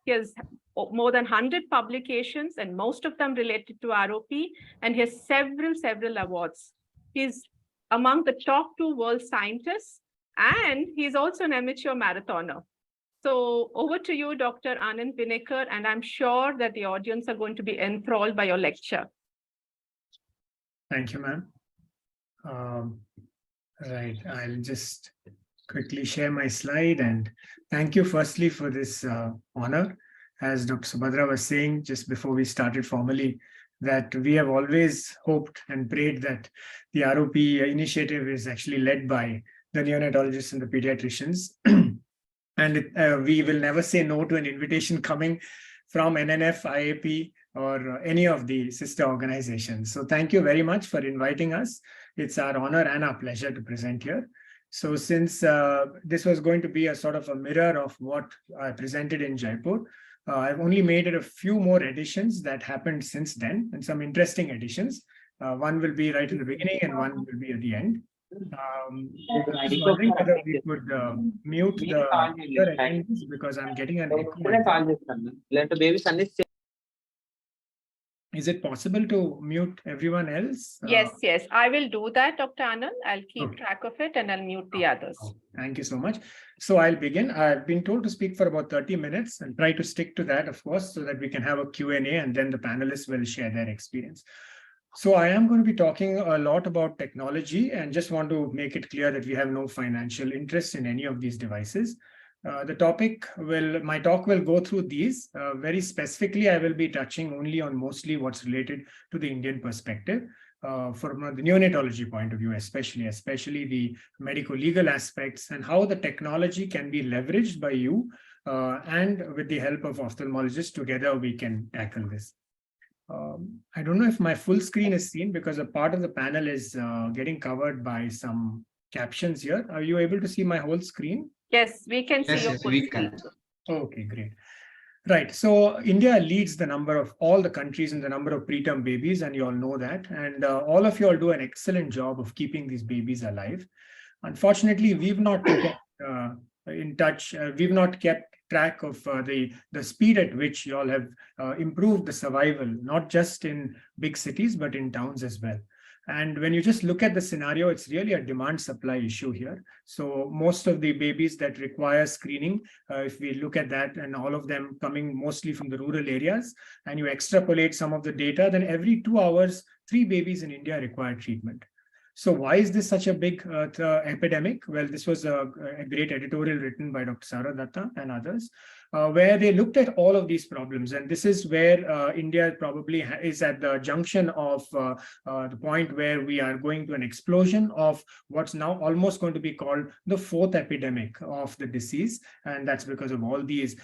He has more than 100 publications, and most of them related to ROP, and he has several awards. He's among the top 2 world scientists, and he's also an amateur marathoner. So over to you, Dr. Anand Vinekar, and I'm sure that the audience are going to be enthralled by your lecture. Thank you, ma'am. Right, I'll just quickly share my slide, and thank you firstly for this honor. As Dr. Subhadra was saying just before we started formally, that we have always hoped and prayed that the ROP initiative is actually led by the neonatologists and the pediatricians. And we will never say no to an invitation coming from NNF, IAP, or any of the sister organizations. So thank you very much for inviting us. It's our honor and our pleasure to present here. So since this was going to be a sort of a mirror of what I presented in Jaipur, I've only made it a few more additions that happened since then, and some interesting additions. One will be right in the beginning and one will be at the end. I was wondering whether we could mute the other attendees because I'm getting an echo. Is it possible to mute everyone else? Yes, I will do that, Dr. Anand. I'll keep track of it and I'll mute the others. Thank you so much. So I'll begin. I've been told to speak for about 30 minutes and try to stick to that, of course, so that we can have a Q&A and then the panelists will share their experience. So I am going to be talking a lot about technology and just want to make it clear that we have no financial interest in any of these devices. My talk will go through these. Very specifically, I will be touching only on mostly what's related to the Indian perspective. From the neonatology point of view, especially the medico-legal aspects and how the technology can be leveraged by you and with the help of ophthalmologists, together we can tackle this. I don't know if my full screen is seen because a part of the panel is getting covered by some captions here. Are you able to see my whole screen? Yes, we can see your full screen. Okay, great. Right. So India leads the number of all the countries in the number of preterm babies, and you all know that. And all of you all do an excellent job of keeping these babies alive. Unfortunately, we've not kept in touch. We've not kept track of the speed at which you all have improved the survival, not just in big cities, but in towns as well. And when you just look at the scenario, it's really a demand-supply issue here. So most of the babies that require screening, if we look at that, and all of them coming mostly from the rural areas, and you extrapolate some of the data, then every 2 hours, 3 babies in India require treatment. So why is this such a big epidemic? Well, this was a great editorial written by Dr. Sara Datta and others, where they looked at all of these problems. And this is where India probably is at the junction of the point where we are going to an explosion of what's now almost going to be called the 4th epidemic of the disease. And that's because of all these.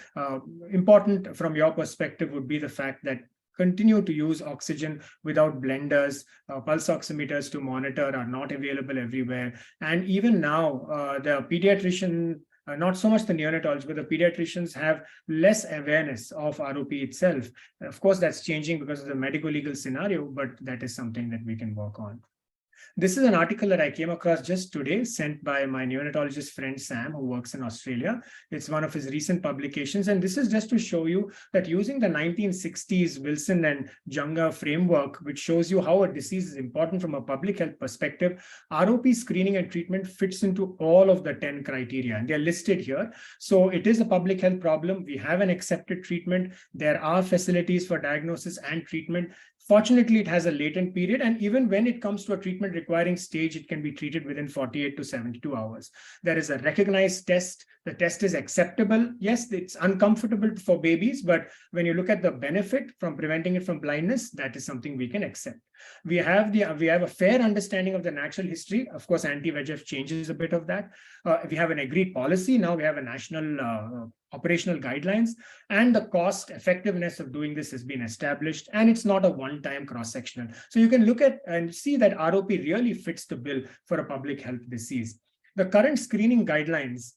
Important from your perspective would be the fact that continue to use oxygen without blenders. Pulse oximeters to monitor are not available everywhere. And even now, the pediatrician, not so much the neonatologists, but the pediatricians have less awareness of ROP itself. Of course, that's changing because of the medico-legal scenario, but that is something that we can work on. This is an article that I came across just today, sent by my neonatologist friend Sam, who works in Australia. It's one of his recent publications. And this is just to show you that using the 1960s Wilson and Junga framework, which shows you how a disease is important from a public health perspective, ROP screening and treatment fits into all of the 10 criteria, and they're listed here. So it is a public health problem. We have an accepted treatment. There are facilities for diagnosis and treatment. Fortunately, it has a latent period, and even when it comes to a treatment requiring stage, it can be treated within 48 to 72 hours. There is a recognized test. The test is acceptable. Yes, it's uncomfortable for babies, but when you look at the benefit from preventing it from blindness, that is something we can accept. We have a fair understanding of the natural history. Of course, anti-VEGF changes a bit of that. We have an agreed policy. Now we have a national operational guidelines, and the cost effectiveness of doing this has been established, and it's not a one-time cross-sectional. So you can look at and see that ROP really fits the bill for a public health disease. The current screening guidelines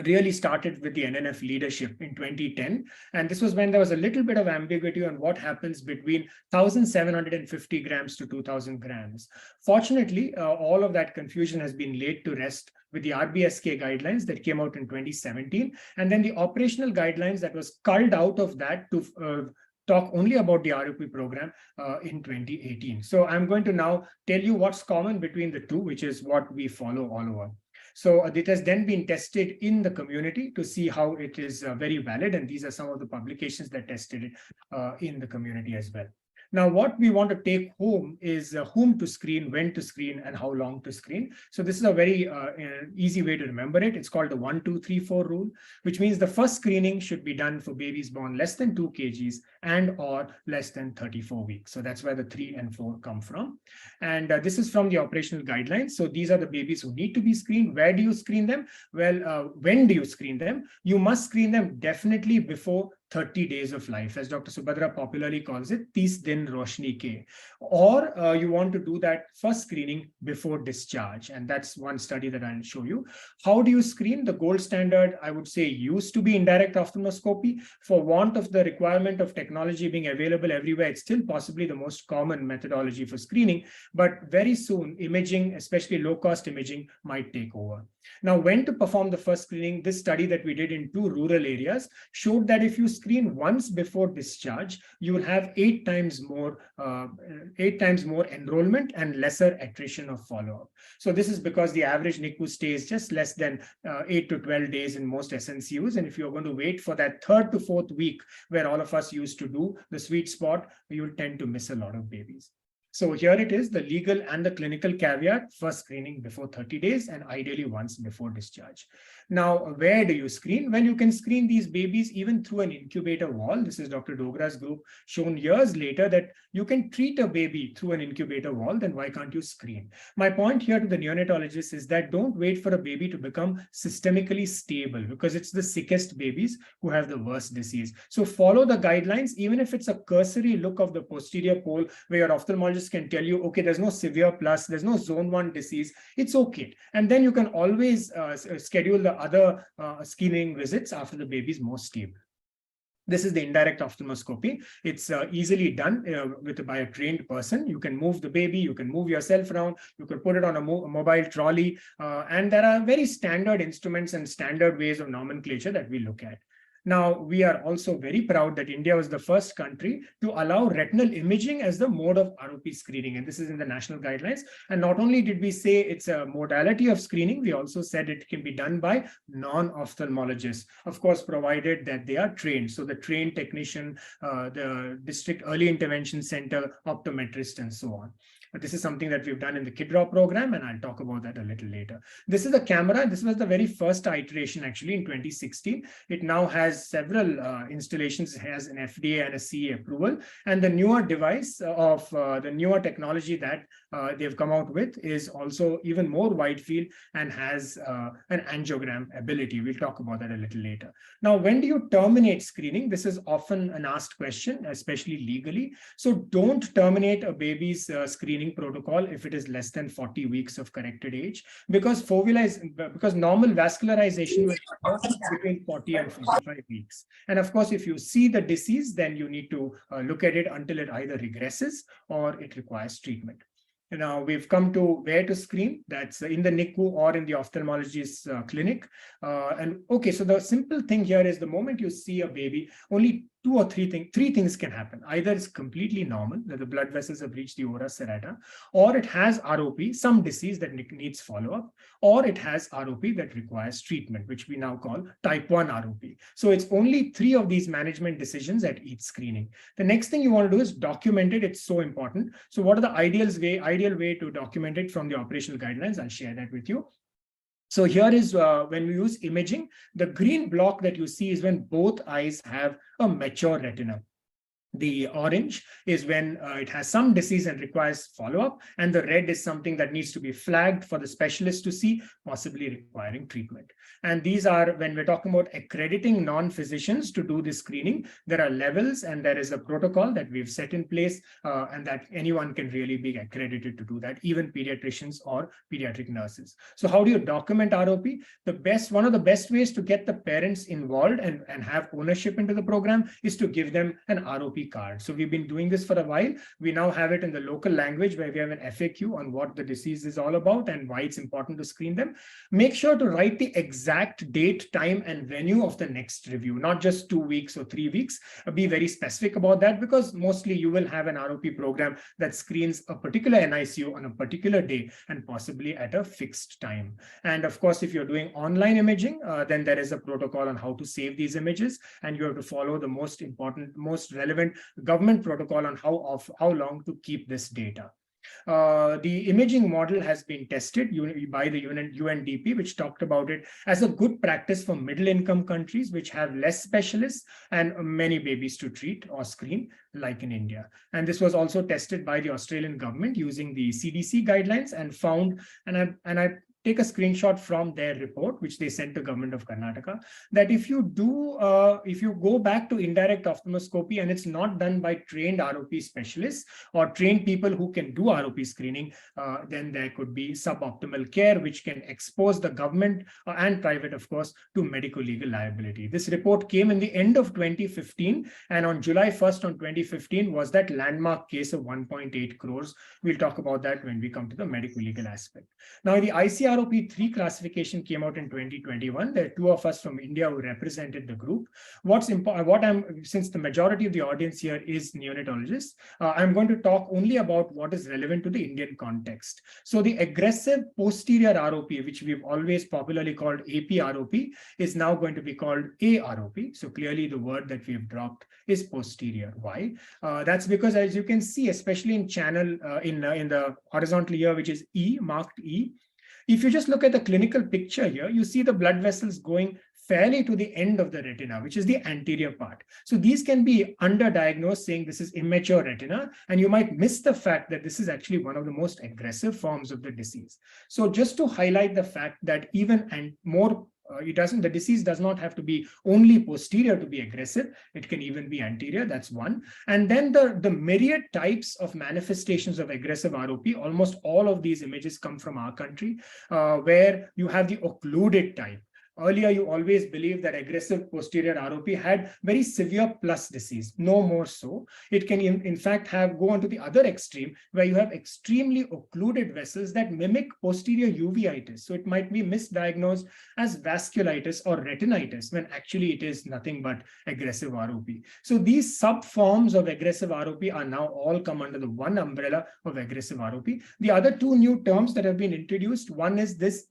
really started with the NNF leadership in 2010. And this was when there was a little bit of ambiguity on what happens between 1,750 grams to 2,000 grams. Fortunately, all of that confusion has been laid to rest with the RBSK guidelines that came out in 2017. And then the operational guidelines that was culled out of that to talk only about the ROP program in 2018. So I'm going to now tell you what's common between the two, which is what we follow all over. So it has then been tested in the community to see how it is very valid. And these are some of the publications that tested it in the community as well. Now, what we want to take home is whom to screen, when to screen, and how long to screen. So this is a very easy way to remember it. It's called the 1, 2, 3, 4 rule, which means the first screening should be done for babies born less than 2 kgs and or less than 34 weeks. So that's where the 3 and 4 come from. And this is from the operational guidelines. So these are the babies who need to be screened. Where do you screen them? Well, when do you screen them? You must screen them definitely before 30 days of life, as Dr. Subhadra popularly calls it, 30 din roshni ke. Or you want to do that first screening before discharge. And that's one study that I'll show you. How do you screen? The gold standard, I would say, used to be indirect ophthalmoscopy. For want of the requirement of technology being available everywhere, it's still possibly the most common methodology for screening. But very soon, imaging, especially low-cost imaging, might take over. Now, when to perform the first screening? This study that we did in 2 rural areas showed that if you screen once before discharge, you will have 8 times more enrollment and lesser attrition of follow-up. So this is because the average NICU stay is just less than 8 to 12 days in most SNCUs. And if you're going to wait for that 3rd to 4th week, where all of us used to do the sweet spot, you'll tend to miss a lot of babies. So here it is, the legal and the clinical caveat: first screening before 30 days and ideally once before discharge. Now, where do you screen? Well, you can screen these babies even through an incubator wall. This is Dr. Dogra's group, shown years later that you can treat a baby through an incubator wall. Then why can't you screen? My point here to the neonatologists is that don't wait for a baby to become systemically stable, because it's the sickest babies who have the worst disease. So follow the guidelines, even if it's a cursory look of the posterior pole where your ophthalmologist can tell you, okay, there's no severe plus, there's no zone 1 disease, it's okay. And then you can always schedule the other screening visits after the baby is more stable. This is the indirect ophthalmoscopy. It's easily done by a trained person. You can move the baby, you can move yourself around, you can put it on a mobile trolley, and there are very standard instruments and standard ways of nomenclature that we look at. Now, we are also very proud that India was the first country to allow retinal imaging as the mode of ROP screening. And this is in the national guidelines. And not only did we say it's a modality of screening, we also said it can be done by non-ophthalmologists, of course, provided that they are trained. So the trained technician, the district early intervention center, optometrist, and so on. But this is something that we've done in the KidROP program, and I'll talk about that a little later. This is the camera. This was the very first iteration, actually, in 2016. It now has several installations. It has an FDA and a CE approval. And the newer device of the newer technology that they've come out with is also even more wide field and has an angiogram ability. We'll talk about that a little later. Now, when do you terminate screening? This is often an asked question, especially legally. So don't terminate a baby's screening protocol if it is less than 40 weeks of corrected age, because normal vascularization will occur between 40 and 45 weeks. And of course, if you see the disease, then you need to look at it until it either regresses or it requires treatment. Now, we've come to where to screen. That's in the NICU or in the ophthalmologist's clinic. And okay, so the simple thing here is the moment you see a baby, only three things can happen. Either it's completely normal, that the blood vessels have reached the ora serrata, or it has ROP, some disease that needs follow-up, or it has ROP that requires treatment, which we now call type 1 ROP. So it's only 3 of these management decisions at each screening. The next thing you want to do is document it. It's so important. So what are the ideal way to document it from the operational guidelines? I'll share that with you. So here is when we use imaging, the green block that you see is when both eyes have a mature retina. The orange is when it has some disease and requires follow-up, and the red is something that needs to be flagged for the specialist to see, possibly requiring treatment. And these are, when we're talking about accrediting non-physicians to do this screening, there are levels and there is a protocol that we've set in place, and that anyone can really be accredited to do that, even pediatricians or pediatric nurses. So how do you document ROP? One of the best ways to get the parents involved and have ownership into the program is to give them an ROP card. So we've been doing this for a while. We now have it in the local language where we have an FAQ on what the disease is all about and why it's important to screen them. Make sure to write the exact date, time, and venue of the next review, not just 2 weeks or 3 weeks. Be very specific about that, because mostly you will have an ROP program that screens a particular NICU on a particular day and possibly at a fixed time. And of course, if you're doing online imaging, then there is a protocol on how to save these images, and you have to follow the most important, most relevant government protocol on how long to keep this data. The imaging model has been tested by the UNDP, which talked about it as a good practice for middle-income countries, which have less specialists and many babies to treat or screen, like in India. And this was also tested by the Australian government using the CDC guidelines and found, and I take a screenshot from their report, which they sent to government of Karnataka, that if you go back to indirect ophthalmoscopy and it's not done by trained ROP specialists or trained people who can do ROP screening, then there could be suboptimal care, which can expose the government and private, of course, to medical legal liability. This report came in the end of 2015, and on July 1st on 2015 was that landmark case of 1.8 crores. We'll talk about that when we come to the medical legal aspect. Now, the ICROP 3 classification came out in 2021. There are two of us from India who represented the group. Since the majority of the audience here is neonatologists, I'm going to talk only about what is relevant to the Indian context. So the aggressive posterior ROP, which we've always popularly called AP ROP, is now going to be called AROP. So clearly the word that we've dropped is posterior. Why? That's because, as you can see, especially in channel in the horizontal here, which is E, marked E, if you just look at the clinical picture here, you see the blood vessels going fairly to the end of the retina, which is the anterior part. So these can be underdiagnosed, saying this is immature retina, and you might miss the fact that this is actually one of the most aggressive forms of the disease. So just to highlight the fact that even the disease does not have to be only posterior to be aggressive. It can even be anterior. That's one. And then the myriad types of manifestations of aggressive ROP, almost all of these images come from our country, where you have the occluded type. Earlier, you always believed that aggressive posterior ROP had very severe plus disease. No more so. It can, in fact, go on to the other extreme, where you have extremely occluded vessels that mimic posterior uveitis. So it might be misdiagnosed as vasculitis or retinitis, when actually it is nothing but aggressive ROP. So these subforms of aggressive ROP are now all come under the one umbrella of aggressive ROP. The other two new terms that have been introduced, one is this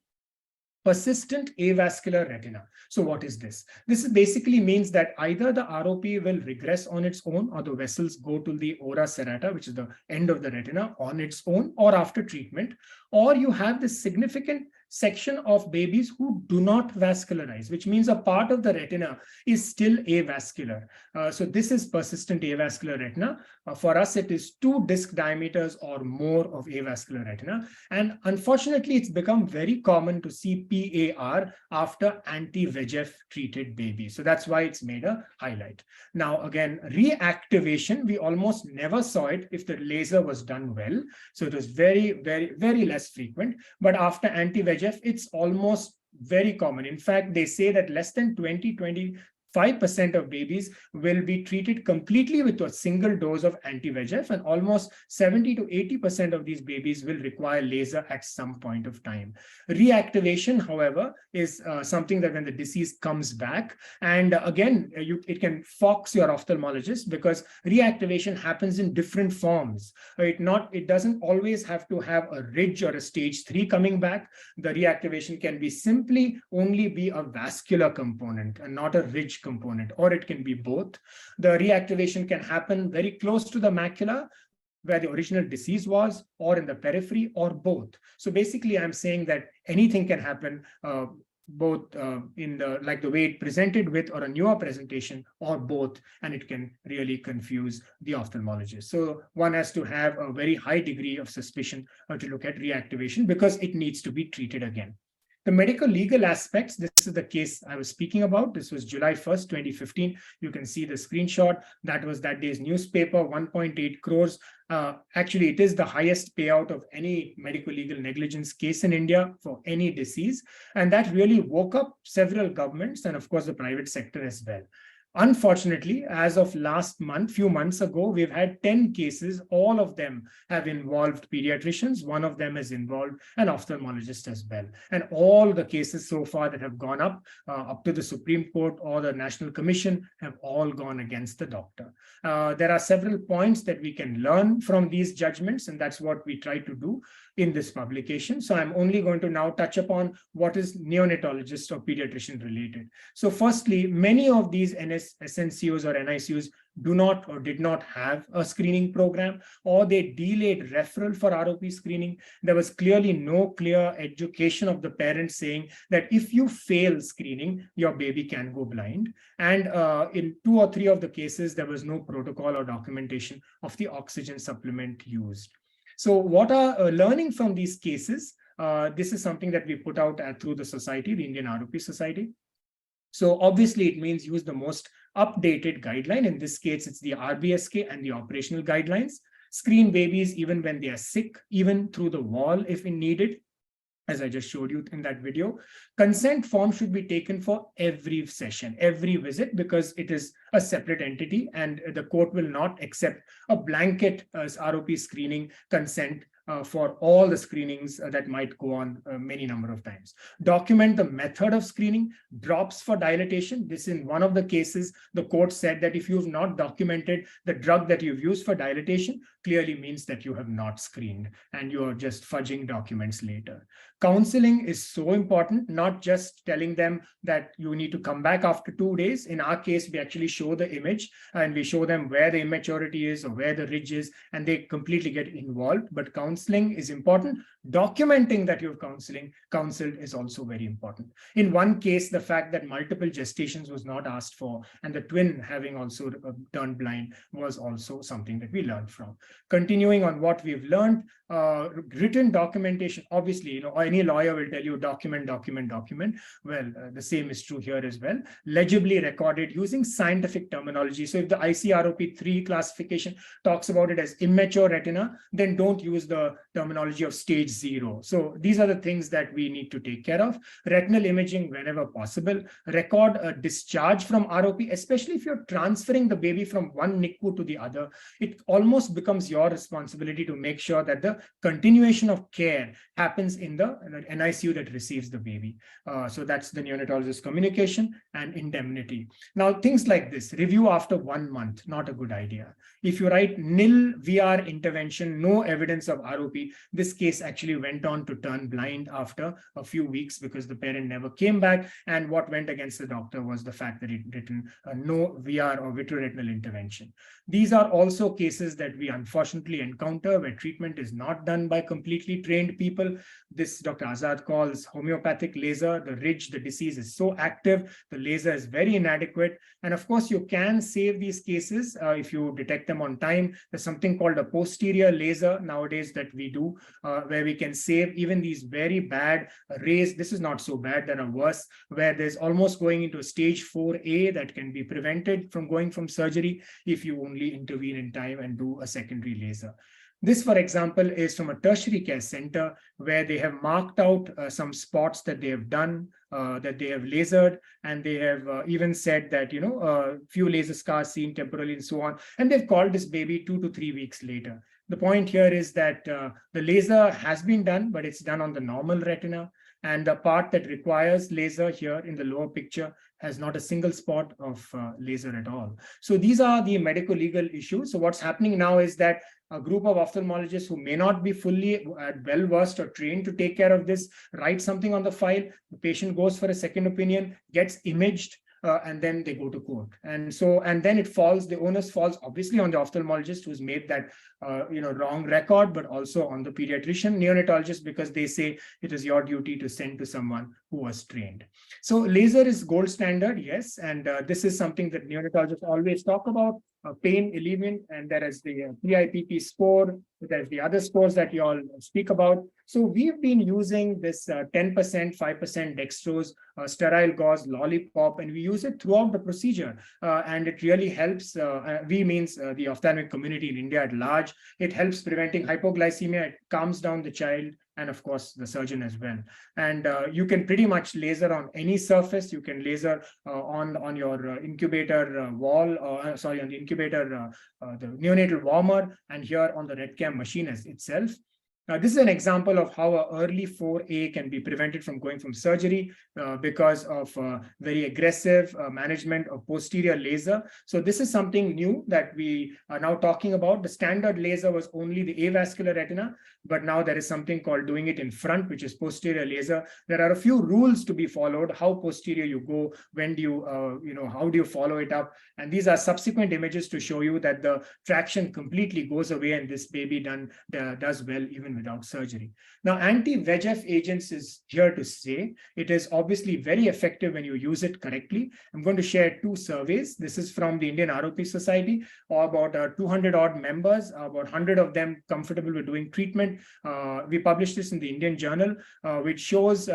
persistent avascular retina. So what is this? This basically means that either the ROP will regress on its own, or the vessels go to the ora serrata, which is the end of the retina, on its own or after treatment, or you have this significant section of babies who do not vascularize, which means a part of the retina is still avascular. So this is persistent avascular retina. For us, it is 2 disc diameters or more of avascular retina. And unfortunately, it's become very common to see PAR after anti-VEGF treated babies. So that's why it's made a highlight. Now, again, reactivation, we almost never saw it if the laser was done well. So it was very, very, very less frequent. But after anti-VEGF, it's almost very common. In fact, they say that less than 25% of babies will be treated completely with a single dose of anti-VEGF, and almost 70 to 80% of these babies will require laser at some point of time. Reactivation, however, is something that when the disease comes back, and again, it can fox your ophthalmologist, because reactivation happens in different forms. It doesn't always have to have a ridge or a stage 3 coming back. The reactivation can be simply only be a vascular component and not a ridge component, or it can be both. The reactivation can happen very close to the macula, where the original disease was, or in the periphery, or both. So basically, I'm saying that anything can happen both in the way it presented with, or a newer presentation, or both, and it can really confuse the ophthalmologist. So one has to have a very high degree of suspicion to look at reactivation, because it needs to be treated again. The medical legal aspects, this is the case I was speaking about. This was July 1st, 2015. You can see the screenshot. That was that day's newspaper, 1.8 crores. Actually, it is the highest payout of any medical legal negligence case in India for any disease. And that really woke up several governments and, of course, the private sector as well. Unfortunately, as of last month, few months ago, we've had 10 cases. All of them have involved pediatricians. One of them has involved an ophthalmologist as well. And all the cases so far that have gone up to the Supreme Court or the National Commission, have all gone against the doctor. There are several points that we can learn from these judgments, and that's what we try to do in this publication. So I'm only going to now touch upon what is neonatologist or pediatrician related. So firstly, many of these SNCOs or NICUs do not or did not have a screening program, or they delayed referral for ROP screening. There was clearly no clear education of the parents saying that if you fail screening, your baby can go blind. And in 2 or 3 of the cases, there was no protocol or documentation of the oxygen supplement used. So what are learning from these cases? This is something that we put out through the society, the Indian ROP Society. So obviously it means use the most updated guideline. In this case, it's the RBSK and the operational guidelines. Screen babies even when they are sick, even through the wall if needed, as I just showed you in that video. Consent form should be taken for every session, every visit, because it is a separate entity and the court will not accept a blanket ROP screening consent for all the screenings that might go on many number of times. Document the method of screening, drops for dilatation. This, in one of the cases, the court said that if you've not documented the drug that you've used for dilatation, clearly means that you have not screened and you are just fudging documents later. Counseling is so important, not just telling them that you need to come back after 2 days. In our case, we actually show the image and we show them where the immaturity is or where the ridge is, and they completely get involved. But counseling is important. Documenting that you've counseled is also very important. In one case, the fact that multiple gestations was not asked for and the twin having also turned blind was also something that we learned from. Continuing on what we've learned, written documentation. Obviously, any lawyer will tell you document. Well, the same is true here as well. Legibly recorded using scientific terminology. So if the ICROP 3 classification talks about it as immature retina, then don't use the terminology of stage 0. So these are the things that we need to take care of. Retinal imaging whenever possible. Record a discharge from ROP, especially if you're transferring the baby from one NICU to the other. It almost becomes your responsibility to make sure that the continuation of care happens in the NICU that receives the baby. So that's the neonatologist communication and indemnity. Now, things like this, review after 1 month, not a good idea. If you write nil VR intervention, no evidence of ROP, this case actually went on to turn blind after a few weeks because the parent never came back. And what went against the doctor was the fact that he'd written no VR or vitreoretinal intervention. These are also cases that we unfortunately encounter where treatment is not done by completely trained people. This Dr. Azad calls homeopathic laser. The ridge, the disease is so active, the laser is very inadequate. And of course, you can save these cases if you detect them on time. There's something called a posterior laser nowadays that we do, where we can save even these very bad rays. This is not so bad, there are worse, where there's almost going into a stage 4A that can be prevented from going from surgery if you only intervene in time and do a secondary laser. This, for example, is from a tertiary care center where they have marked out some spots that they have done, that they have lasered, and they have even said that, few laser scars seen temporarily and so on. And they've called this baby 2 to 3 weeks later. The point here is that the laser has been done, but it's done on the normal retina. And the part that requires laser here in the lower picture has not a single spot of laser at all. So these are the medical legal issues. So what's happening now is that a group of ophthalmologists who may not be fully well-versed or trained to take care of this, write something on the file, the patient goes for a second opinion, gets imaged, and then they go to court. And then the onus falls obviously on the ophthalmologist who's made that wrong record, but also on the pediatrician, neonatologist, because they say it is your duty to send to someone who was trained. So laser is gold standard, yes, and this is something that neonatologists always talk about. Pain alleviant, and there is the PIPP score, there's the other scores that you all speak about. So we've been using this 10%, 5% dextrose, sterile gauze, lollipop, and we use it throughout the procedure. And it really helps, we means the ophthalmic community in India at large. It helps preventing hypoglycemia, it calms down the child, and of course the surgeon as well. And you can pretty much laser on any surface. You can laser on your incubator wall, on the incubator, the neonatal warmer, and here on the RedCam machine itself. This is an example of how an early 4A can be prevented from going from surgery because of very aggressive management of posterior laser. So this is something new that we are now talking about. The standard laser was only the avascular retina, but now there is something called doing it in front, which is posterior laser. There are a few rules to be followed: how posterior you go, when do you, how do you follow it up? And these are subsequent images to show you that the traction completely goes away, and this baby does well even without surgery. Now, anti-VEGF agents is here to stay. It is obviously very effective when you use it correctly. I'm going to share two surveys. This is from the Indian ROP Society, or about 200 odd members, about 100 of them comfortable with doing treatment. We published this in the Indian Journal, which shows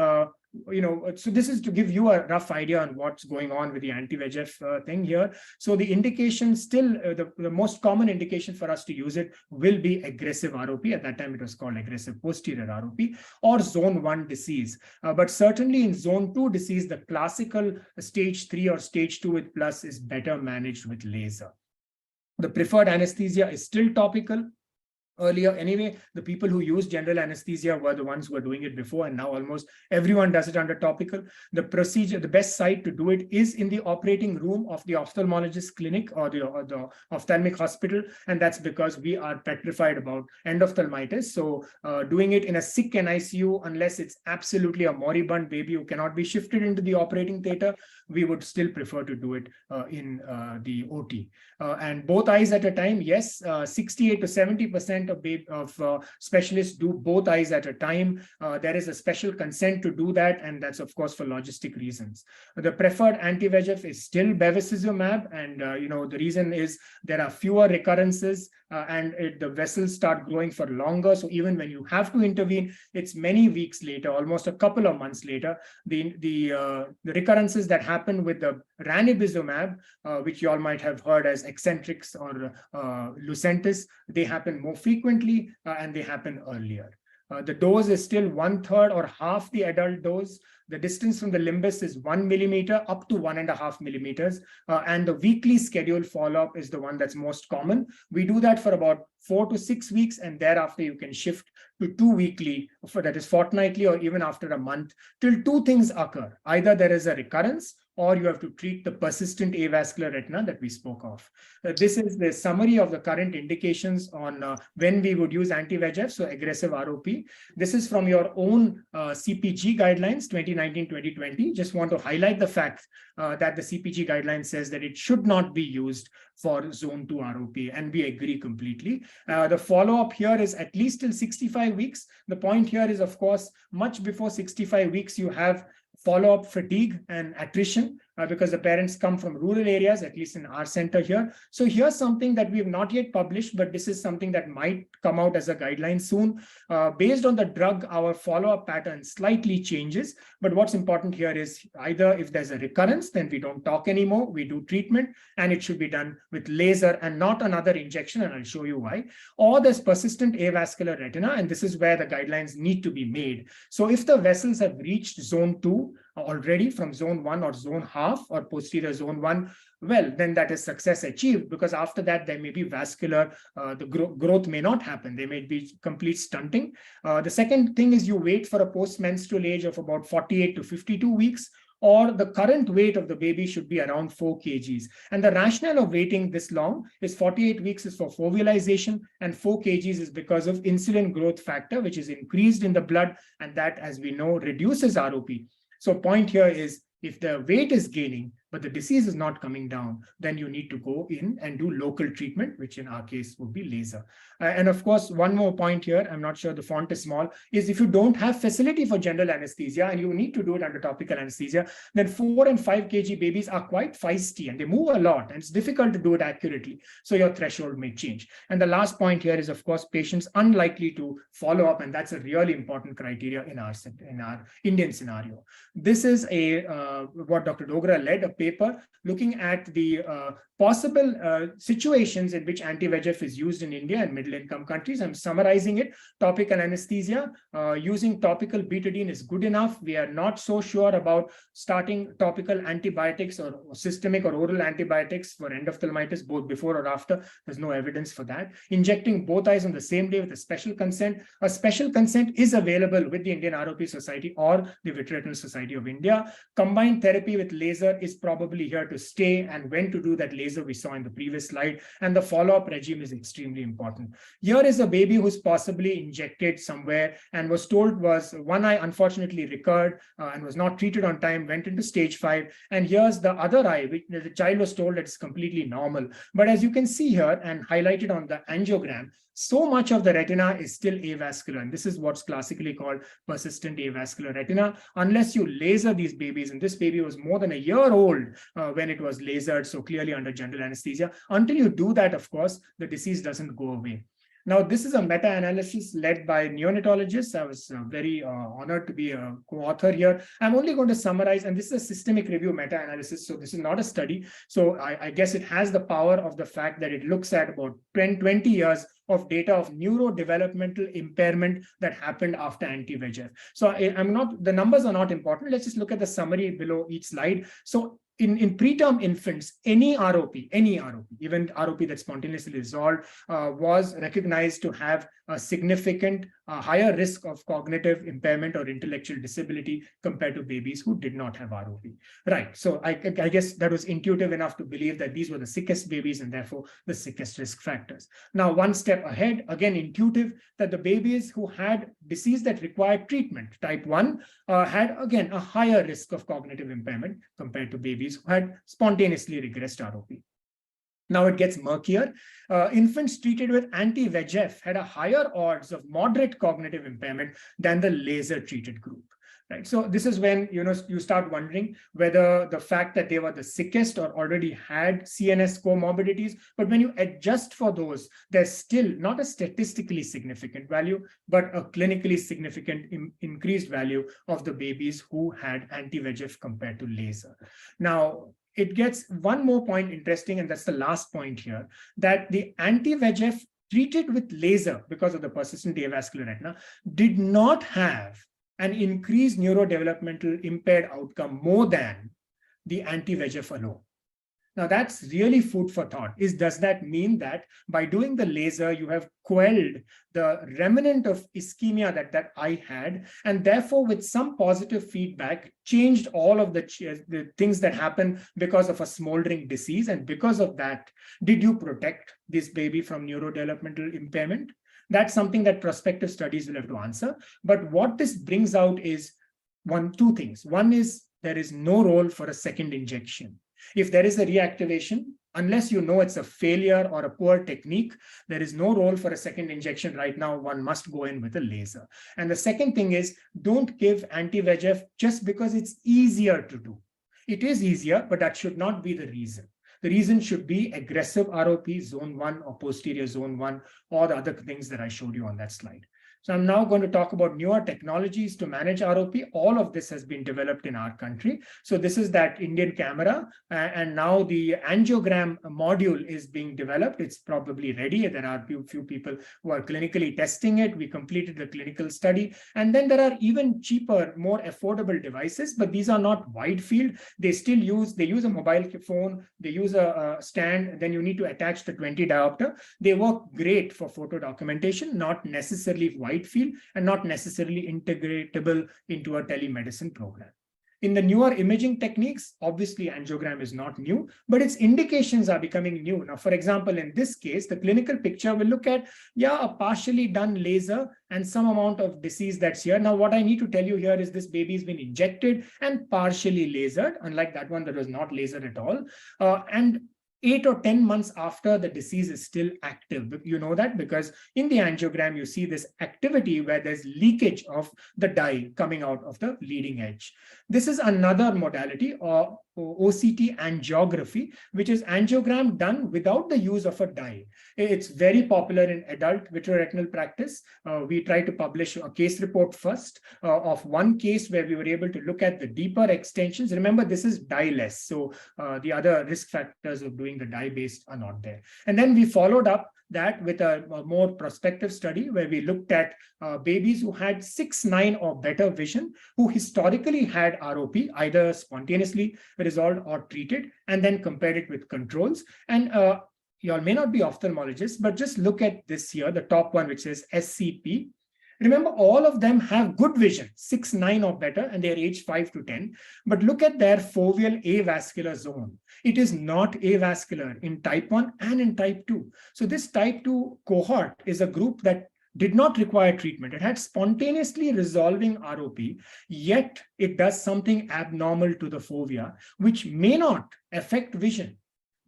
so this is to give you a rough idea on what's going on with the anti-VEGF thing here. So the indication still, the most common indication for us to use it will be aggressive ROP. At that time, it was called aggressive posterior ROP, or zone 1 disease. But certainly in zone 2 disease, the classical stage 3 or stage 2 with plus is better managed with laser. The preferred anesthesia is still topical. Earlier, anyway, the people who used general anesthesia were the ones who were doing it before, and now almost everyone does it under topical. The procedure, the best site to do it is in the operating room of the ophthalmologist clinic or the ophthalmic hospital, and that's because we are petrified about endophthalmitis. So doing it in a sick NICU, unless it's absolutely a moribund baby who cannot be shifted into the operating theater, we would still prefer to do it in the OT. And both eyes at a time, yes, 68 to 70% of specialists do both eyes at a time. There is a special consent to do that, and that's of course for logistic reasons. The preferred anti-VEGF is still bevacizumab, and the reason is there are fewer recurrences, and the vessels start growing for longer. So even when you have to intervene, it's many weeks later, almost a couple of months later. The recurrences that happen with the ranibizumab, which you all might have heard as Eccentrix or Lucentis, they happen more frequently and they happen earlier. The dose is still 1/3 or half the adult dose. The distance from the limbus is 1 millimeter up to 1.5 millimeters. And the weekly scheduled follow-up is the one that's most common. We do that for about 4 to 6 weeks, and thereafter you can shift to 2 weekly, that is fortnightly, or even after a month, till two things occur. Either there is a recurrence, or you have to treat the persistent avascular retina that we spoke of. This is the summary of the current indications on when we would use anti-VEGF, so aggressive ROP. This is from your own CPG guidelines, 2019-2020. Just want to highlight the fact that the CPG guideline says that it should not be used for zone 2 ROP, and we agree completely. The follow-up here is at least till 65 weeks. The point here is, of course, much before 65 weeks, you have follow-up fatigue and attrition because the parents come from rural areas, at least in our center here. So here's something that we have not yet published, but this is something that might come out as a guideline soon. Based on the drug, our follow-up pattern slightly changes. But what's important here is either if there's a recurrence, then we don't talk anymore, we do treatment, and it should be done with laser and not another injection, and I'll show you why. Or there's persistent avascular retina, and this is where the guidelines need to be made. So if the vessels have reached zone 2 already from zone 1 or zone half or posterior zone 1, well, then that is success achieved, because after that there may be vascular, the growth may not happen. There may be complete stunting. The second thing is you wait for a post-menstrual age of about 48 to 52 weeks, or the current weight of the baby should be around 4 kgs. And the rationale of waiting this long is 48 weeks is for fovulization, and 4 kgs is because of insulin growth factor, which is increased in the blood, and that, as we know, reduces ROP. So point here is, if the weight is gaining, but the disease is not coming down, then you need to go in and do local treatment, which in our case would be laser. And of course, one more point here, I'm not sure the font is small, is if you don't have facility for general anesthesia and you need to do it under topical anesthesia, then 4 and 5 kg babies are quite feisty and they move a lot and it's difficult to do it accurately. So your threshold may change. And the last point here is, of course, patients unlikely to follow up. And that's a really important criteria in our Indian scenario. This is what Dr. Dogra led, a paper looking at the possible situations in which anti-VEGF is used in India and middle-income countries. I'm summarizing it. Topical anesthesia, using topical betadine is good enough. We are not so sure about starting topical antibiotics or systemic or oral antibiotics for endophthalmitis, both before or after. There's no evidence for that. Injecting both eyes on the same day with a special consent. A special consent is available with the Indian ROP Society or the Vitreoretinal Society of India. Combined therapy with laser is probably here to stay, and when to do that laser we saw in the previous slide, and the follow-up regime is extremely important. Here is a baby who's possibly injected somewhere and was told was one eye unfortunately recurred and was not treated on time, went into stage 5, and here's the other eye, which the child was told it's completely normal. But as you can see here and highlighted on the angiogram, so much of the retina is still avascular, and this is what's classically called persistent avascular retina. Unless you laser these babies, and this baby was more than a year old when it was lasered, so clearly under general anesthesia, until you do that, of course, the disease doesn't go away. Now, this is a meta-analysis led by neonatologists. I was very honored to be a co-author here. I'm only going to summarize, and this is a systemic review meta-analysis, so this is not a study. So I guess it has the power of the fact that it looks at about 20 years of data of neurodevelopmental impairment that happened after anti-VEGF. So the numbers are not important. Let's just look at the summary below each slide. So in preterm infants, any ROP, even ROP that spontaneously resolved, was recognized to have a significant higher risk of cognitive impairment or intellectual disability compared to babies who did not have ROP. Right. So I guess that was intuitive enough to believe that these were the sickest babies and therefore the sickest risk factors. Now, one step ahead, again, intuitive, that the babies who had disease that required treatment, type 1, had, again, a higher risk of cognitive impairment compared to babies who had spontaneously regressed ROP. Now it gets murkier. Infants treated with anti-VEGF had a higher odds of moderate cognitive impairment than the laser-treated group. Right. So this is when you start wondering whether the fact that they were the sickest or already had CNS comorbidities, but when you adjust for those, there's still not a statistically significant value, but a clinically significant increased value of the babies who had anti-VEGF compared to laser. Now, it gets one more point interesting, and that's the last point here, that the anti-VEGF treated with laser because of the persistent avascular retina did not have an increased neurodevelopmental impaired outcome more than the anti-VEGF alone. Now that's really food for thought. Does that mean that by doing the laser, you have quelled the remnant of ischemia that eye had, and therefore with some positive feedback, changed all of the things that happen because of a smoldering disease, and because of that, did you protect this baby from neurodevelopmental impairment? That's something that prospective studies will have to answer. But what this brings out is two things. One is there is no role for a second injection. If there is a reactivation, unless you know it's a failure or a poor technique, there is no role for a second injection right now. One must go in with a laser. And the second thing is, don't give anti-VEGF just because it's easier to do. It is easier, but that should not be the reason. The reason should be aggressive ROP, zone 1 or posterior zone 1, or the other things that I showed you on that slide. So I'm now going to talk about newer technologies to manage ROP. All of this has been developed in our country. So this is that Indian camera, and now the angiogram module is being developed. It's probably ready. There are a few people who are clinically testing it. We completed the clinical study. And then there are even cheaper, more affordable devices, but these are not wide field. They use a mobile phone, they use a stand, then you need to attach the 20 diopter. They work great for photo documentation, not necessarily wide field and not necessarily integratable into a telemedicine program. In the newer imaging techniques, obviously angiogram is not new, but its indications are becoming new. Now, for example, in this case, the clinical picture will look at, yeah, a partially done laser and some amount of disease that's here. Now, what I need to tell you here is this baby's been injected and partially lasered, unlike that one that was not lasered at all. And 8 or 10 months after, the disease is still active. You know that because in the angiogram, you see this activity where there's leakage of the dye coming out of the leading edge. This is another modality, or OCT angiography, which is angiogram done without the use of a dye. It's very popular in adult vitreoretinal practice. We try to publish a case report first of one case where we were able to look at the deeper extensions. Remember, this is dye-less, so the other risk factors of doing the dye-based are not there. And then we followed up that with a more prospective study where we looked at babies who had 6/9 or better vision, who historically had ROP, either spontaneously resolved or treated, and then compared it with controls. And you all may not be ophthalmologists, but just look at this here, the top one, which says SCP. Remember, all of them have good vision, 6/9 or better, and they're aged 5 to 10. But look at their foveal avascular zone. It is not avascular in type 1 and in type 2. So this type 2 cohort is a group that did not require treatment. It had spontaneously resolving ROP, yet it does something abnormal to the fovea, which may not affect vision.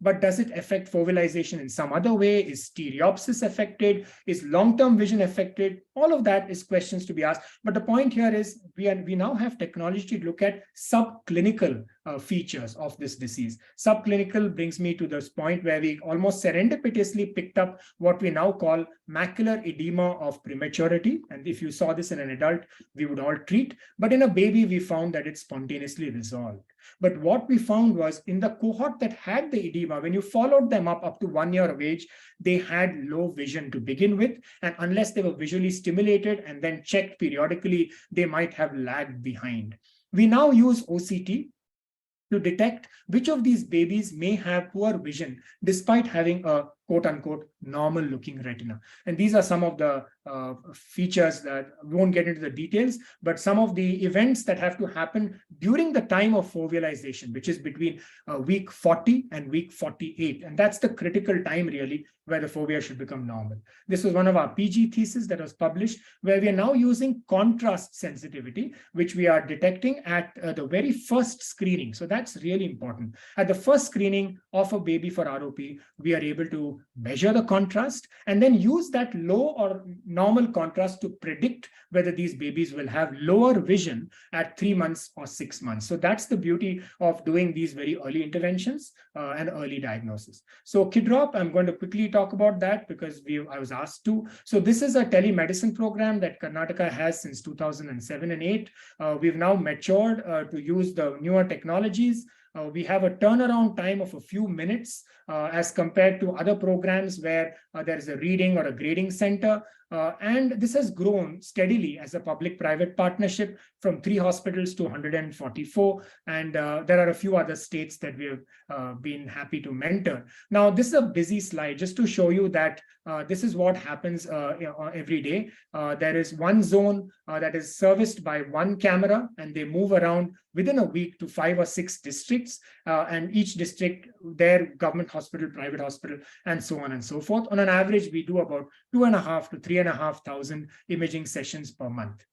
But does it affect fovealization in some other way? Is stereopsis affected? Is long-term vision affected? All of that is questions to be asked. But the point here is we now have technology to look at subclinical features of this disease. Subclinical brings me to this point where we almost serendipitously picked up what we now call macular edema of prematurity. And if you saw this in an adult, we would all treat. But in a baby, we found that it's spontaneously resolved. But what we found was in the cohort that had the edema, when you followed them up to 1 year of age, they had low vision to begin with. And unless they were visually stimulated and then checked periodically, they might have lagged behind. We now use OCT to detect which of these babies may have poor vision despite having a quote-unquote normal-looking retina. And these are some of the features that we won't get into the details, but some of the events that have to happen during the time of fovealization, which is between week 40 and week 48. And that's the critical time, really, where the fovea should become normal. This was one of our PG thesis that was published, where we are now using contrast sensitivity, which we are detecting at the very first screening. So that's really important. At the first screening of a baby for ROP, we are able to measure the contrast and then use that low or normal contrast to predict whether these babies will have lower vision at 3 months or 6 months. So that's the beauty of doing these very early interventions and early diagnosis. So KidROP, I'm going to quickly talk about that because I was asked to. So this is a telemedicine program that Karnataka has since 2007 and 8. We've now matured to use the newer technologies. We have a turnaround time of a few minutes as compared to other programs where there is a reading or a grading center. And this has grown steadily as a public-private partnership from 3 hospitals to 144. And there are a few other states that we have been happy to mentor. Now, this is a busy slide just to show you that this is what happens every day. There is one zone that is serviced by one camera, and they move around within a week to 5 or 6 districts, and each district, their government hospital, private hospital, and so on and so forth. On an average, we do about 2,500 to 3,500 imaging sessions per month.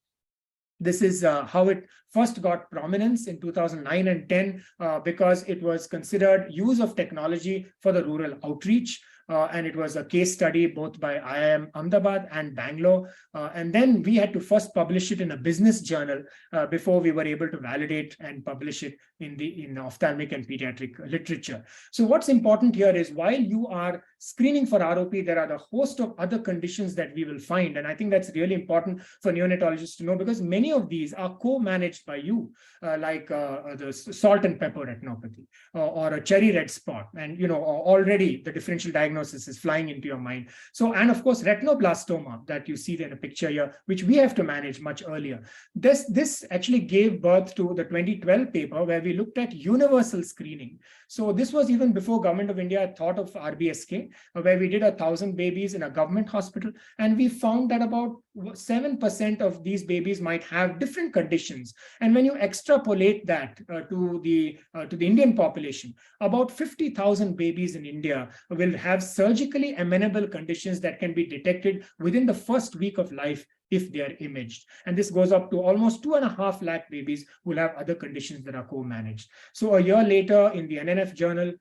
This is how it first got prominence in 2009 and 10 because it was considered use of technology for the rural outreach. And it was a case study both by IIM Ahmedabad and Bangalore. And then we had to first publish it in a business journal before we were able to validate and publish it in ophthalmic and pediatric literature. So what's important here is while you are screening for ROP, there are a host of other conditions that we will find. And I think that's really important for neonatologists to know because many of these are co-managed by you, like the salt and pepper retinopathy or a cherry red spot. And, already the differential diagnosis is flying into your mind. So, and of course, retinoblastoma that you see there in a picture here, which we have to manage much earlier. This actually gave birth to the 2012 paper where we looked at universal screening. So this was even before Government of India thought of RBSK, where we did 1,000 babies in a government hospital. And we found that about 7% of these babies might have different conditions. And when you extrapolate that to the Indian population, about 50,000 babies in India will have surgically amenable conditions that can be detected within the first week of life if they are imaged. And this goes up to almost 2.5 lakh babies who will have other conditions that are co-managed. So a year later in the NNF journal,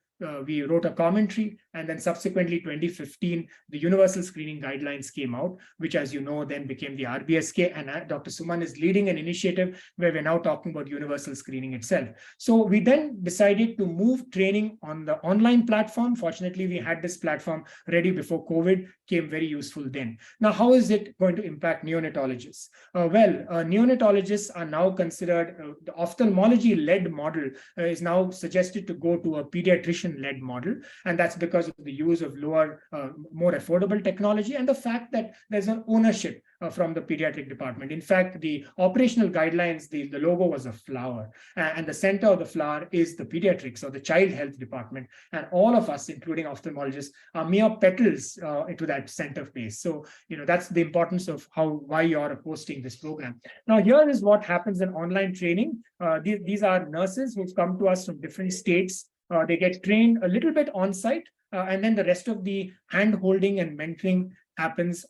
we wrote a commentary, and then subsequently 2015, the Universal Screening Guidelines came out, which, as you know, then became the RBSK, and Dr. Suman is leading an initiative where we're now talking about universal screening itself. So we then decided to move training on the online platform. Fortunately, we had this platform ready before COVID, came very useful then. Now, how is it going to impact neonatologists? Neonatologists are now considered, the ophthalmology-led model is now suggested to go to a pediatrician-led model, and that's because of the use of lower, more affordable technology and the fact that there's an ownership from the pediatric department. In fact, the operational guidelines, the logo was a flower, and the center of the flower is the pediatrics or the child health department, and all of us, including ophthalmologists, are mere petals into that center face. So, that's the importance of why you're posting this program. Now, here is what happens in online training. These are nurses who've come to us from different states. They get trained a little bit on site, and then the rest of the hand holding and mentoring happens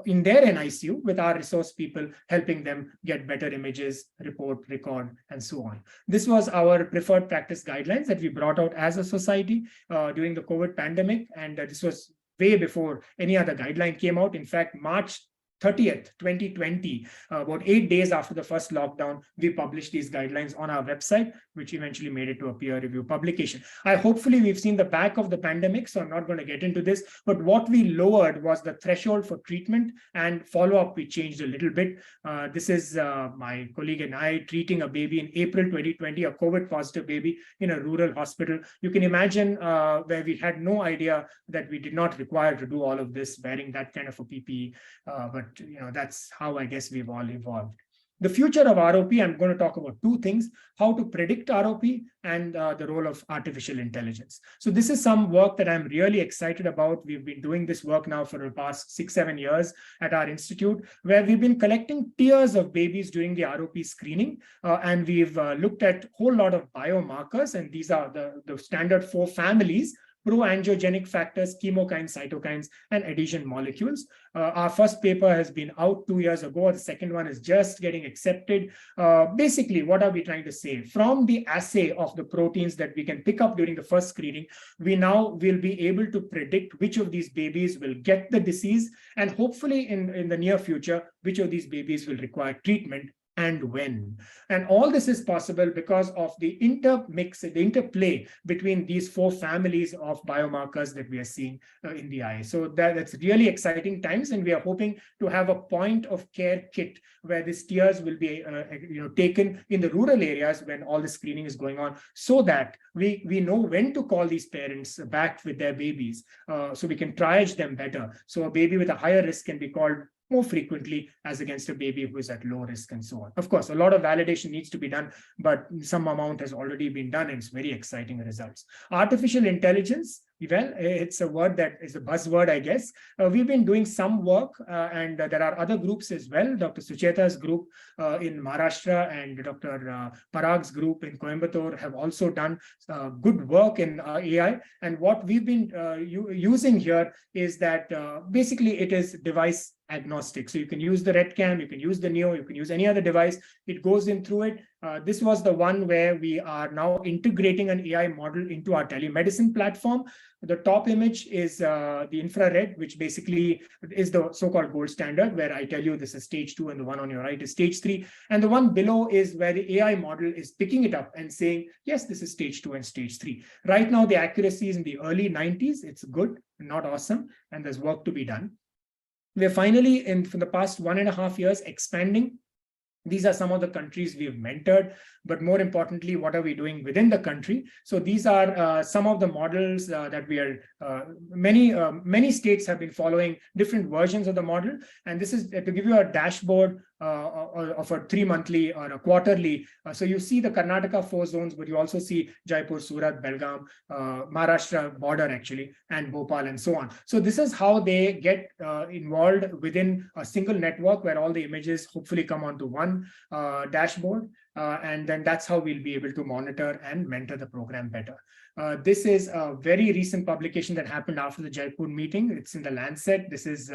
in their NICU with our resource people helping them get better images, report, record, and so on. This was our preferred practice guidelines that we brought out as a society during the COVID pandemic, and this was way before any other guideline came out. In fact, March 30th, 2020, about 8 days after the first lockdown, we published these guidelines on our website, which eventually made it to a peer review publication. Hopefully we've seen the back of the pandemic, so I'm not going to get into this, but what we lowered was the threshold for treatment, and follow-up we changed a little bit. This is my colleague and I treating a baby in April 2020, a COVID positive baby in a rural hospital. You can imagine where we had no idea that we did not require to do all of this, wearing that kind of a PPE, but that's how I guess we've all evolved. The future of ROP, I'm going to talk about two things: how to predict ROP and the role of artificial intelligence. So this is some work that I'm really excited about. We've been doing this work now for the past 6-7 years at our institute, where we've been collecting tiers of babies during the ROP screening, and we've looked at a whole lot of biomarkers, and these are the standard 4 families: pro-angiogenic factors, chemokines, cytokines, and adhesion molecules. Our first paper has been out 2 years ago. The second one is just getting accepted. Basically, what are we trying to say? From the assay of the proteins that we can pick up during the first screening, we now will be able to predict which of these babies will get the disease, and hopefully in the near future, which of these babies will require treatment and when. And all this is possible because of the interplay between these 4 families of biomarkers that we are seeing in the eye. So that's really exciting times, and we are hoping to have a point of care kit where these tiers will be taken in the rural areas when all the screening is going on, so that we know when to call these parents back with their babies, so we can triage them better. So a baby with a higher risk can be called more frequently as against a baby who is at low risk, and so on. Of course, a lot of validation needs to be done, but some amount has already been done, and it's very exciting results. Artificial intelligence, well, it's a word that is a buzzword, I guess. We've been doing some work, and there are other groups as well. Dr. Sucheta's group in Maharashtra and Dr. Parag's group in Coimbatore have also done good work in AI. And what we've been using here is that basically it is device agnostic. So you can use the RedCam, you can use the Neo, you can use any other device. It goes in through it. This was the one where we are now integrating an AI model into our telemedicine platform. The top image is the infrared, which basically is the so-called gold standard, where I tell you this is stage 2 and the one on your right is stage 3. And the one below is where the AI model is picking it up and saying, yes, this is stage 2 and stage 3. Right now, the accuracy is in the early 90s. It's good, not awesome, and there's work to be done. We're finally, for the past 1.5 years, expanding. These are some of the countries we have mentored, but more importantly, what are we doing within the country? So these are some of the models that we are, many states have been following different versions of the model. And this is to give you a dashboard of a 3-monthly or a quarterly. So you see the Karnataka 4 zones, but you also see Jaipur, Surat, Belgaum, Maharashtra border actually, and Bhopal and so on. So this is how they get involved within a single network where all the images hopefully come onto one dashboard. And then that's how we'll be able to monitor and mentor the program better. This is a very recent publication that happened after the Jaipur meeting. It's in the Lancet. This is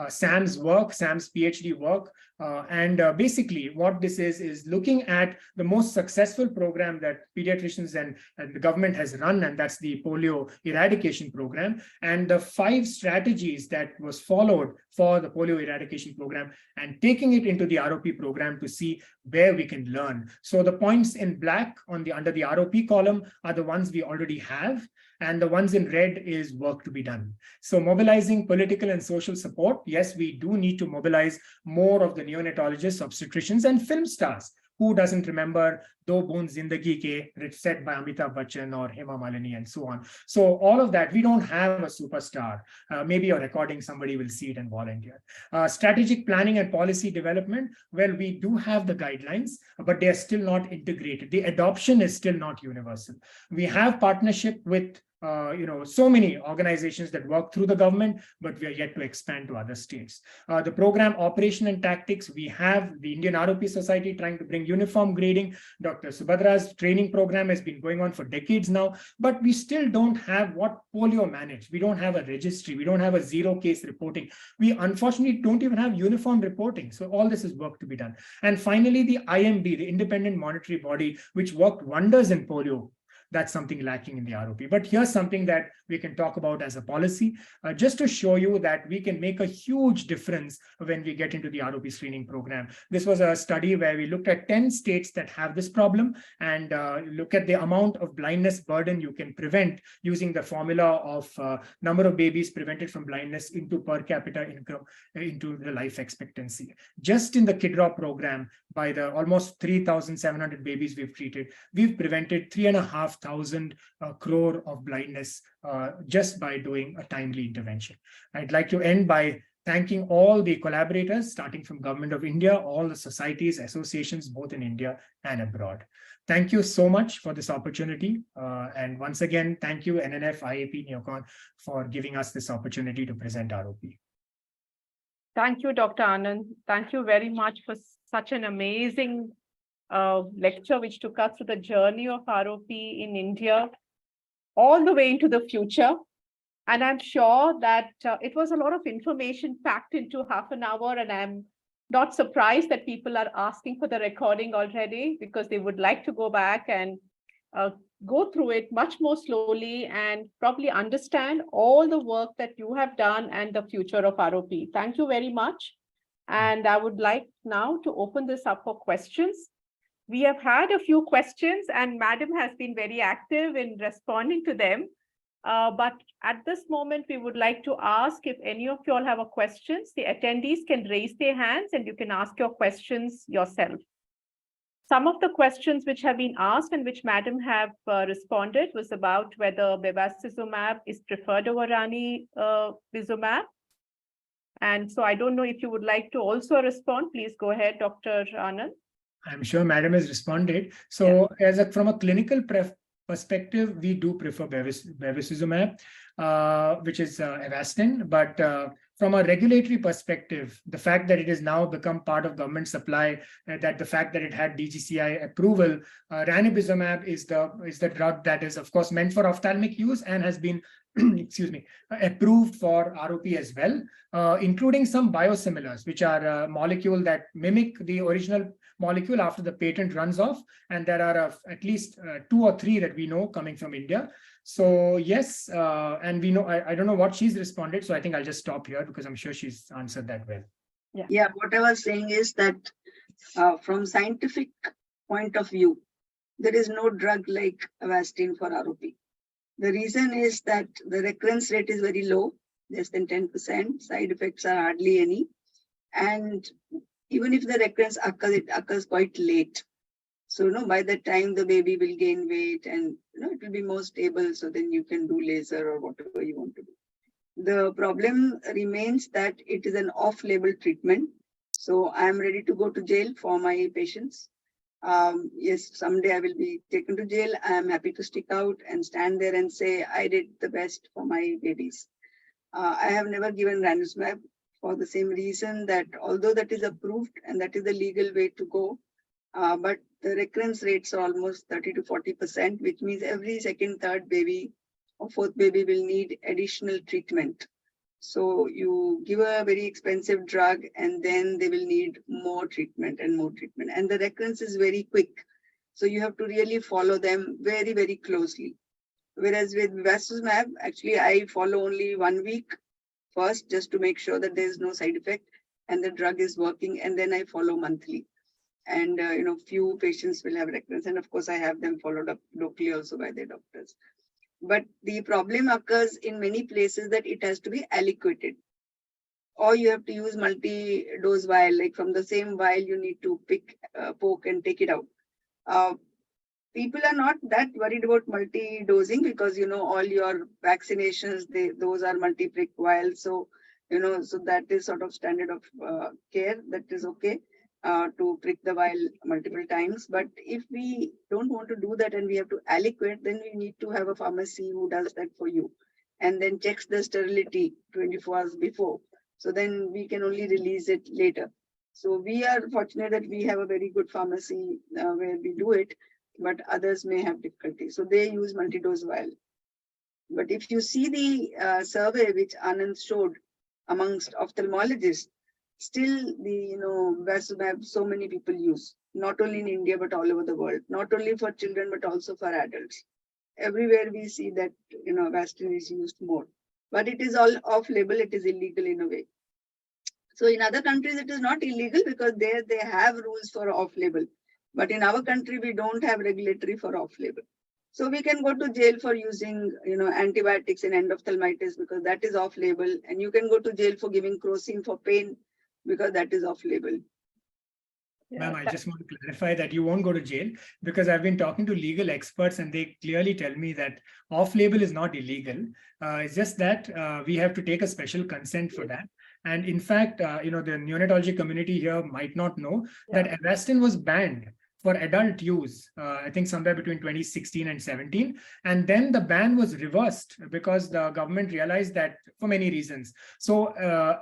Sam's work, Sam's PhD work. And basically what this is looking at the most successful program that pediatricians and the government has run, and that's the polio eradication program, and the 5 strategies that was followed for the polio eradication program, and taking it into the ROP program to see where we can learn. So the points in black under the ROP column are the ones we already have, and the ones in red is work to be done. So mobilizing political and social support. Yes, we do need to mobilize more of the neonatologists, obstetricians, and film stars. Who doesn't remember Do Boon Zindagi Ke, said by Amitabh Bachchan or Hema Malini and so on. So all of that, we don't have a superstar. Maybe a recording, somebody will see it and volunteer. Strategic planning and policy development. Well, we do have the guidelines, but they are still not integrated. The adoption is still not universal. We have partnership with so many organizations that work through the government, but we are yet to expand to other states. The program operation and tactics, we have the Indian ROP Society trying to bring uniform grading. Dr. Subhadra's training program has been going on for decades now, but we still don't have what polio managed. We don't have a registry. We don't have a 0 case reporting. We unfortunately don't even have uniform reporting. So all this is work to be done. And finally, the IMB, the Independent Monetary Body, which worked wonders in polio. That's something lacking in the ROP. But here's something that we can talk about as a policy, just to show you that we can make a huge difference when we get into the ROP screening program. This was a study where we looked at 10 states that have this problem and look at the amount of blindness burden you can prevent using the formula of number of babies prevented from blindness into per capita income into the life expectancy. Just in the KidROP program, by the almost 3,700 babies we've treated, we've prevented 3,500 crore of blindness just by doing a timely intervention. I'd like to end by thanking all the collaborators, starting from Government of India, all the societies, associations, both in India and abroad. Thank you so much for this opportunity. And once again, thank you, NNF, IAP, Neocon, for giving us this opportunity to present ROP. Thank you, Dr. Anand. Thank you very much for such an amazing lecture, which took us through the journey of ROP in India, all the way into the future. And I'm sure that it was a lot of information packed into half an hour, and I'm not surprised that people are asking for the recording already, because they would like to go back and go through it much more slowly and probably understand all the work that you have done and the future of ROP. Thank you very much. And I would like now to open this up for questions. We have had a few questions, and Madam has been very active in responding to them. But at this moment, we would like to ask if any of you all have a questions. The attendees can raise their hands and you can ask your questions yourself. Some of the questions which have been asked and which Madam have responded was about whether bevacizumab is preferred over ranibizumab. And so I don't know if you would like to also respond. Please go ahead, Dr. Anand. I'm sure Madam has responded. So yeah, from a clinical perspective, we do prefer bevacizumab, which is Avastin, but from a regulatory perspective, the fact that it has now become part of government supply, that the fact that it had DCGI approval, ranibizumab is the drug that is, of course, meant for ophthalmic use and has been excuse me, approved for ROP as well, including some biosimilars, which are a molecule that mimic the original molecule after the patent runs off. And there are at least 2 or 3 that we know coming from India. So yes, and we know, I don't know what she's responded, so I think I'll just stop here because I'm sure she's answered that well. Yeah, what I was saying is that from scientific point of view, there is no drug like Avastin for ROP. The reason is that the recurrence rate is very low, less than 10%. Side effects are hardly any. And even if the recurrence occurs, it occurs quite late. So by the time the baby will gain weight and it will be more stable, so then you can do laser or whatever you want to do. The problem remains that it is an off-label treatment. So I am ready to go to jail for my patients. Yes, someday I will be taken to jail. I am happy to stick out and stand there and say I did the best for my babies. I have never given ranibizumab for the same reason that although that is approved and that is the legal way to go, but the recurrence rates are almost 30 to 40%, which means every second, third baby or fourth baby will need additional treatment. So you give a very expensive drug and then they will need more treatment and more treatment. And the recurrence is very quick. So you have to really follow them very, very closely. Whereas with bevacizumab, actually I follow only 1 week first just to make sure that there is no side effect and the drug is working, and then I follow monthly. And few patients will have recurrence, and of course I have them followed up locally also by their doctors. But the problem occurs in many places that it has to be aliquoted, or you have to use multi-dose vial, like from the same vial you need to pick, poke and take it out. People are not that worried about multi-dosing because all your vaccinations, those are multi-prick vials. So so that is sort of standard of care, that is okay. To prick the vial multiple times. But if we don't want to do that and we have to aliquot, then we need to have a pharmacy who does that for you and then checks the sterility 24 hours before. So then we can only release it later. So we are fortunate that we have a very good pharmacy where we do it, but others may have difficulty. So they use multi-dose vial. But if you see the survey which Anand showed amongst ophthalmologists, still the bevacizumab so many people use, not only in India but all over the world, not only for children but also for adults. Everywhere we see that Avastin is used more, but it is all off-label. It is illegal in a way. So in other countries it is not illegal because there they have rules for off-label, but in our country we don't have regulatory for off-label. So we can go to jail for using antibiotics in endophthalmitis because that is off-label, and you can go to jail for giving crocin for pain because that is off-label. Ma'am, I just want to clarify that you won't go to jail because I've been talking to legal experts and they clearly tell me that off-label is not illegal. It's just that we have to take a special consent for that. And in fact, the neonatology community here might not know that Avastin was banned for adult use, I think somewhere between 2016 and 17. And then the ban was reversed because the government realized that for many reasons. So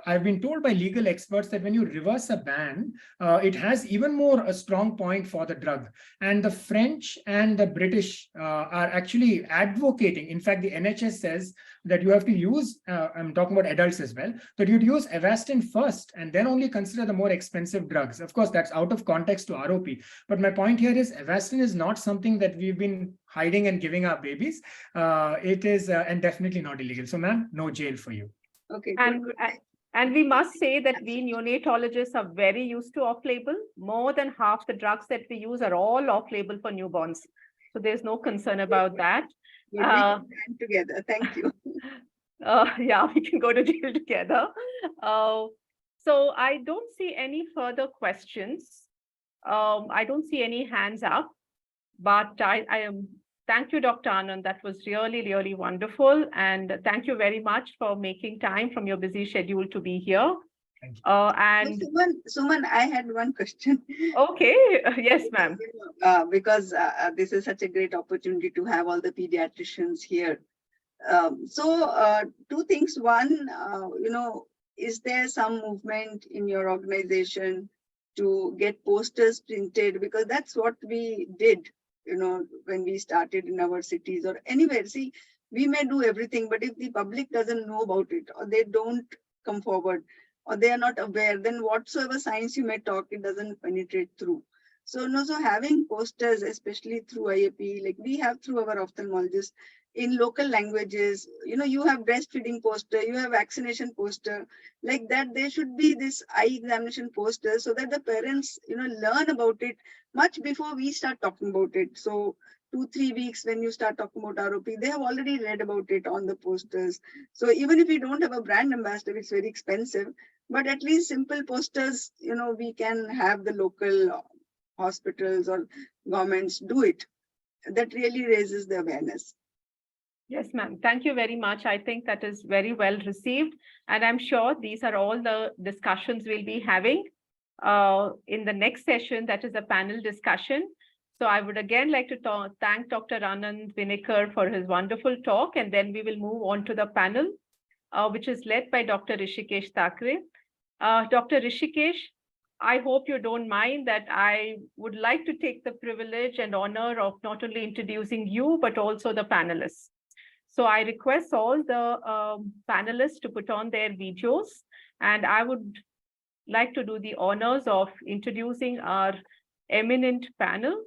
I've been told by legal experts that when you reverse a ban, it has even more a strong point for the drug. And the French and the British are actually advocating. In fact, the NHS says that you have to use, I'm talking about adults as well, that you'd use Avastin first and then only consider the more expensive drugs. Of course, that's out of context to ROP. But my point here is Avastin is not something that we've been hiding and giving our babies. It is, and definitely not illegal. So ma'am, no jail for you. Okay. And we must say that we neonatologists are very used to off-label. More than half the drugs that we use are all off-label for newborns. So there's no concern about that. We can stand together. Thank you. Yeah, we can go to jail together. So I don't see any further questions. I don't see any hands up, but I am. Thank you, Dr. Anand. That was really, really wonderful. And thank you very much for making time from your busy schedule to be here. Thank you. And Suman, I had one question. Okay. Yes, ma'am. Because this is such a great opportunity to have all the pediatricians here. Two things. One, is there some movement in your organization to get posters printed? Because that's what we did, when we started in our cities or anywhere. See, we may do everything, but if the public doesn't know about it or they don't come forward or they are not aware, then whatsoever science you may talk, it doesn't penetrate through. So having posters, especially through IAP, like we have through our ophthalmologists in local languages, you have breastfeeding poster, you have vaccination poster, like that. There should be this eye examination poster so that the parents, learn about it much before we start talking about it. So 2-3 weeks when you start talking about ROP, they have already read about it on the posters. So even if we don't have a brand ambassador, it's very expensive, but at least simple posters, we can have the local hospitals or governments do it. That really raises the awareness. Yes, ma'am. Thank you very much. I think that is very well received. And I'm sure these are all the discussions we'll be having. in the next session, that is a panel discussion. So I would again like to thank Dr. Anand Vinekar for his wonderful talk, and then we will move on to the panel, which is led by Dr. Rishikesh Thakre. Dr. Rishikesh, I hope you don't mind that I would like to take the privilege and honor of not only introducing you, but also the panelists. So I request all the panelists to put on their videos, and I would like to do the honors of introducing our eminent panel.